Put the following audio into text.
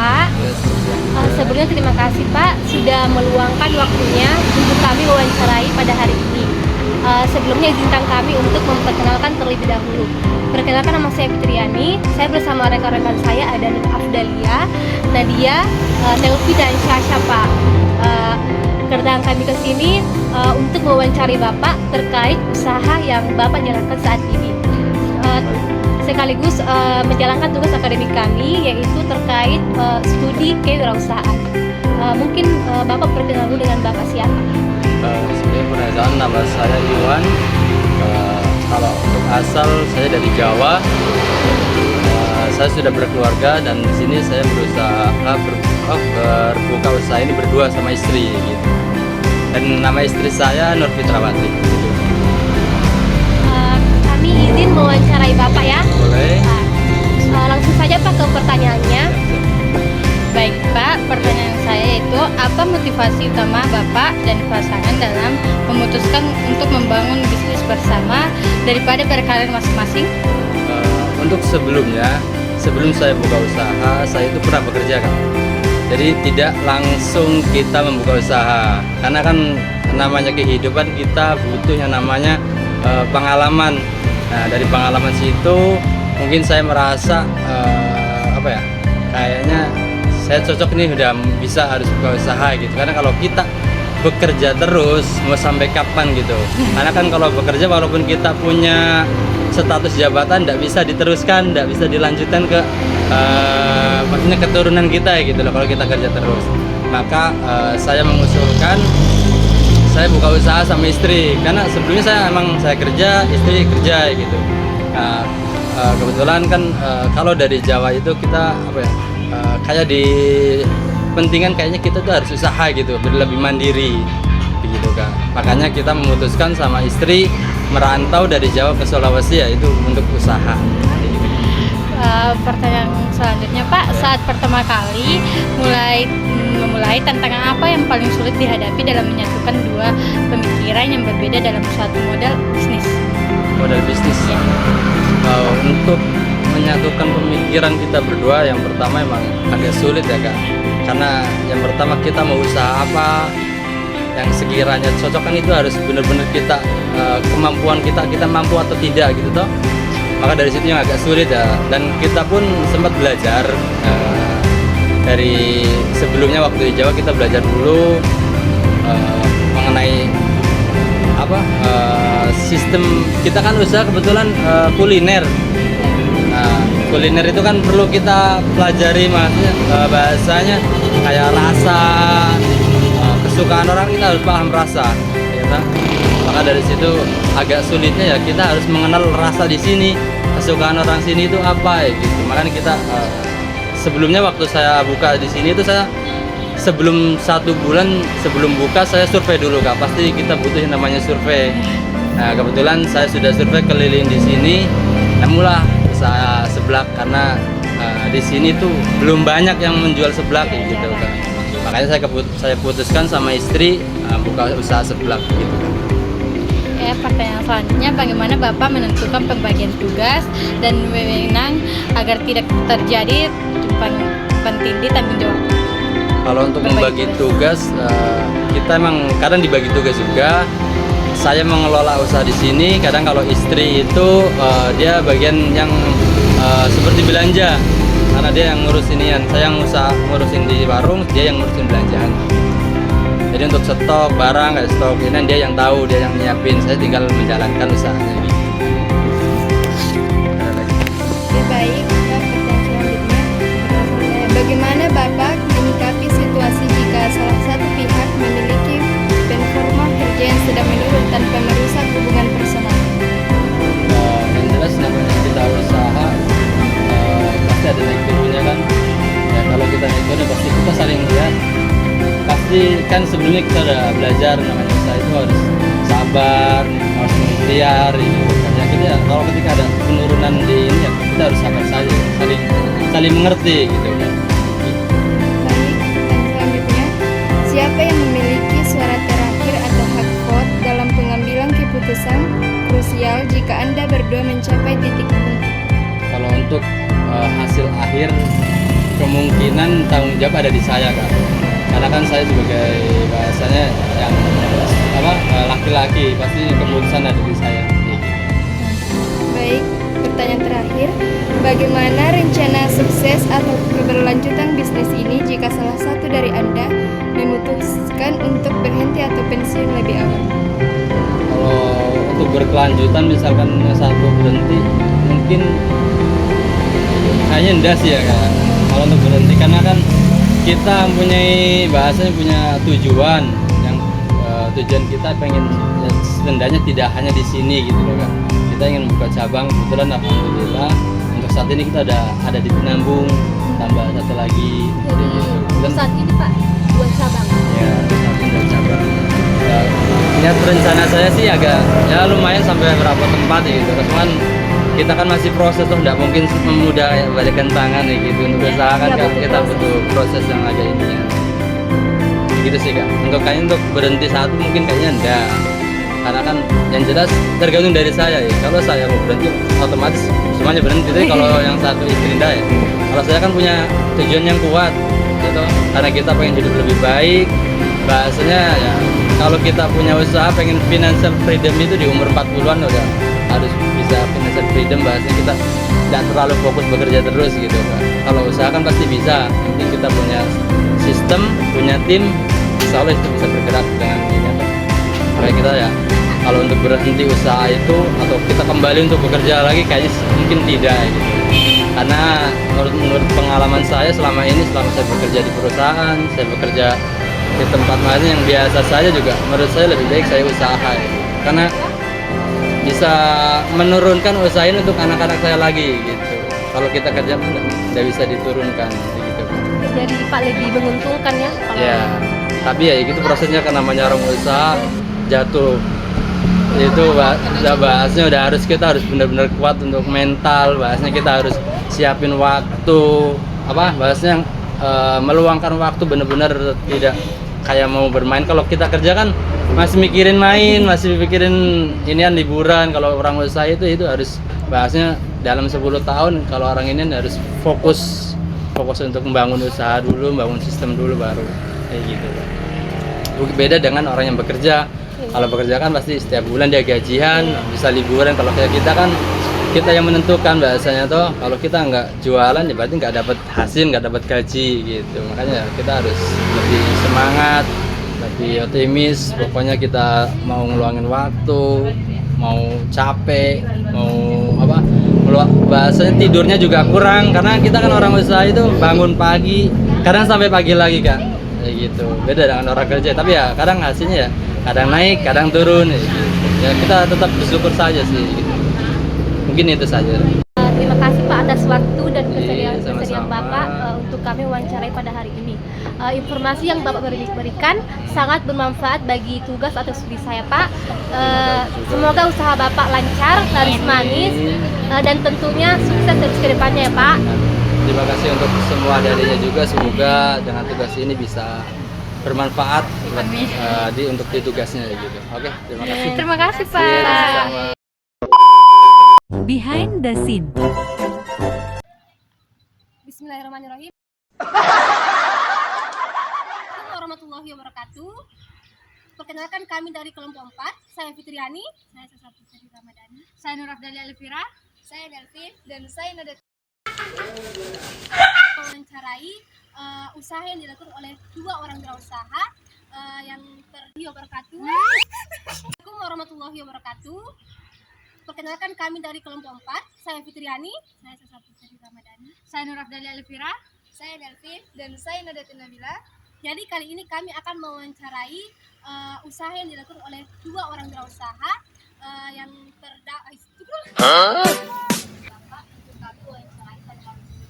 Pak. Sebelumnya terima kasih Pak sudah meluangkan waktunya untuk kami wawancarai pada hari ini. Sebelumnya izinkan kami untuk memperkenalkan terlebih dahulu. Perkenalkan, nama saya Fitriani. Saya bersama rekan-rekan saya ada Nur Afdalia, Nadia, Telvi dan Syasha Pak. Kedatangan kami ke sini untuk mewawancari Bapak terkait usaha yang Bapak jalankan saat ini. Sekaligus menjalankan tugas akademik kami yaitu terkait studi kewirausahaan. Mungkin Bapak perkenalkan dulu dengan Bapak siapa? Sebenarnya perkenalkan, nama saya Iwan. Kalau untuk asal saya dari Jawa. Saya sudah berkeluarga dan di sini saya berusaha berbuka usaha ini berdua sama istri gitu. Dan nama istri saya Nur Fitrawati. Kami izin mewawancarai Bapak ya. Boleh. Langsung saja Pak ke pertanyaannya. Baik Pak, pertanyaan saya itu apa motivasi utama Bapak dan pasangan dalam memutuskan untuk membangun bisnis bersama daripada berkarir masing-masing? Untuk sebelum saya buka usaha, saya itu pernah bekerja kan. Jadi tidak langsung kita membuka usaha, karena kan namanya kehidupan kita butuh yang namanya pengalaman. Nah dari pengalaman situ mungkin saya merasa kayaknya saya cocok nih, udah bisa harus buka usaha gitu. Karena kalau kita bekerja terus mau sampai kapan gitu. Karena kan kalau bekerja walaupun kita punya status jabatan tidak bisa diteruskan, tidak bisa dilanjutkan ke maksudnya keturunan kita ya gitu loh kalau kita kerja terus. Maka saya mengusulkan saya buka usaha sama istri, karena sebelumnya saya kerja, istri kerja gitu. Nah, kebetulan kan kalau dari Jawa itu kita kayak di pentingan kayaknya kita tuh harus usaha gitu, lebih mandiri begitu kan. Makanya kita memutuskan sama istri merantau dari Jawa ke Sulawesi ya itu untuk usaha. Pertanyaan selanjutnya Pak, saat pertama kali memulai tantangan apa yang paling sulit dihadapi dalam menyatukan dua pemikiran yang berbeda dalam suatu modal bisnis? Modal bisnis ya. Untuk menyatukan pemikiran kita berdua yang pertama emang agak sulit ya Kak. Karena yang pertama kita mau usaha apa yang sekiranya cocok kan itu harus benar-benar kita kemampuan kita mampu atau tidak gitu toh. Maka dari situ yang agak sulit ya, dan kita pun sempat belajar dari sebelumnya waktu di Jawa kita belajar dulu mengenai sistem kita kan usaha kebetulan kuliner. Nah, kuliner itu kan perlu kita pelajari maksudnya bahasanya kayak rasa, kesukaan orang kita harus paham rasa, ya kan? Maka dari situ agak sulitnya ya kita harus mengenal rasa di sini, kesukaan orang sini itu apa ya gitu. Makanya kita sebelumnya waktu saya buka di sini itu saya sebelum 1 bulan sebelum buka saya survei dulu Kak. Pasti kita butuh yang namanya survei. Nah kebetulan saya sudah survei keliling di sini, nemulah usaha seblak karena di sini tuh belum banyak yang menjual seblak gitu Kak. Makanya saya putuskan sama istri buka usaha seblak gitu. Pertanyaan selanjutnya, bagaimana Bapak menentukan pembagian tugas dan wewenang agar tidak terjadi tumpang tindih tanggung jawab? Kalau untuk membagi tugas, kita emang kadang dibagi tugas juga. Saya mengelola usaha di sini, kadang kalau istri itu dia bagian yang seperti belanja, karena dia yang ngurus inian, saya yang ngurusin di warung, dia yang ngurusin belanjaan. Jadi untuk stok barang, kayak stok ini dia yang tahu, dia yang nyiapin, saya tinggal menjalankan usahanya gitu. Baik, pertanyaan selanjutnya, bagaimana Bapak menyikapi situasi jika salah satu pihak memiliki performa kerja yang sedang menurun tanpa merusak hubungan personal? Yang jelas namanya kita usaha pasti ada naik turunnya kan. Ya kalau kita naik turun pasti kita saling lihat. Pasti kan sebelumnya kita udah belajar namanya usaha itu harus sabar, harus ikhtiar gitu. Ya kita kalau ketika ada penurunan di ini ya kita harus sabar saja, saling mengerti gitu kan. Baik, pertanyaan selanjutnya, siapa yang memiliki suara terakhir atau hak vote dalam pengambilan keputusan krusial jika Anda berdua mencapai titik buntu? Kalau untuk hasil akhir kemungkinan tanggung jawab ada di saya Kak. Karena kan saya sebagai bahasanya yang laki-laki, pasti keputusan ada di saya. Baik, pertanyaan terakhir. Bagaimana rencana sukses atau keberlanjutan bisnis ini jika salah satu dari Anda memutuskan untuk berhenti atau pensiun lebih awal? Kalau untuk berkelanjutan misalkan yang satu berhenti, mungkin kayaknya enggak sih ya Kak. Kalau untuk berhenti, karena kan kita mempunyai bahasanya punya tujuan yang tujuan kita pengen ya, setidaknya tidak hanya di sini gitu loh Kak. Kita ingin buka cabang, kebetulan alhamdulillah untuk saat ini kita ada di Penambung, tambah satu lagi. Jadi Dan saat ini Pak 2 cabang. ya satu dan cabang. Ya, niat rencana saya sih agak ya lumayan sampai berapa tempat ya gitu. Cuman kita kan masih proses tuh, nggak mungkin memudah ya, balikkan tangan ya gitu. Untuk usaha kan ya, kita butuh proses yang agak ini ya. Gitu sih Kak. Untuk berhenti satu mungkin kayaknya enggak. Karena kan yang jelas tergantung dari saya ya. Kalau saya mau berhenti otomatis semuanya berhenti. Tapi kalau yang satu istri enggak ya. Kalau saya kan punya tujuan yang kuat gitu. Karena kita pengen hidup lebih baik. Bahasanya ya kalau kita punya usaha pengen financial freedom itu di umur 40-an udah harus bisa financial freedom, bahasanya kita tidak terlalu fokus bekerja terus gitu Kak. Kalau usaha kan pasti bisa. Yang penting kita punya sistem, punya tim, insya Allah itu bisa bergerak dengan ini apa. Makanya kita ya kalau untuk berhenti usaha itu atau kita kembali untuk bekerja lagi kayaknya mungkin tidak gitu. Karena menurut pengalaman saya selama ini, selama saya bekerja di perusahaan, saya bekerja di tempat mana yang biasa saja juga, menurut saya lebih baik saya usaha ya. Karena bisa menurunkan usaha ini untuk anak-anak saya lagi gitu. Kalau kita kerja tidak bisa diturunkan gitu. Jadi Pak lebih menguntungkan ya kalau Ya, tapi ya gitu prosesnya, kan namanya orang usaha jatuh itu bahasnya kita harus benar-benar kuat untuk mental, bahasnya kita harus siapin waktu bahasnya meluangkan waktu benar-benar tidak kayak mau bermain. Kalau kita kerja kan masih mikirin main, masih mikirin inian liburan. Kalau orang usaha itu harus bahasnya dalam 10 tahun, kalau orang ini harus fokus untuk membangun usaha dulu, membangun sistem dulu baru kayak gitu. Beda dengan orang yang bekerja. Kalau bekerja kan pasti setiap bulan dia gajian, bisa liburan. Kalau kayak kita kan kita yang menentukan bahasanya toh. Kalau kita nggak jualan ya berarti nggak dapat hasil, nggak dapat gaji gitu. Makanya kita harus lebih semangat, lebih optimis. Pokoknya kita mau ngeluangin waktu, mau capek, mau bahasanya tidurnya juga kurang, karena kita kan orang usaha itu bangun pagi, kadang sampai pagi lagi Kak, kayak gitu. Beda dengan orang kerja, tapi ya kadang hasilnya ya kadang naik, kadang turun, ya, gitu. Ya kita tetap bersyukur saja sih. Gitu. Mungkin itu saja. Terima kasih Pak atas waktu dan kesediaan sama-sama. Bapak untuk kami wawancarai pada hari ini. Informasi yang Bapak berikan sangat bermanfaat bagi tugas atau studi saya Pak. Semoga usaha Bapak lancar, laris manis, dan tentunya sukses terus ke depannya ya Pak. Terima kasih untuk semua adanya juga, semoga dengan tugas ini bisa bermanfaat untuk di tugasnya gitu. Oke, terima kasih. Terima kasih Pak. Sama-sama. Behind the scene. Bismillahirrahmanirrahim. Assalamualaikum warahmatullahi wabarakatuh. Perkenalkan kami dari kelompok 4. Saya Fitriani. Saya Sesatu Seri Ramadhani. Saya Nur Afdali Alifira. Saya Delvin dan saya Nada. Mewawancarai usaha yang dilakukan oleh 2 orang wirausaha yang wabarakatuh. Assalamualaikum warahmatullahi wabarakatuh. Perkenalkan kami dari kelompok 4. Saya Fitriani. Saya Sesatu Seri Ramadhani. Saya Nur Afdali Alifira. Saya Delvin dan saya Nada Nabila. Jadi kali ini kami akan mewawancarai usaha yang dilakukan oleh 2 orang wirausaha yang untuk kami wawancarai pada hari ini.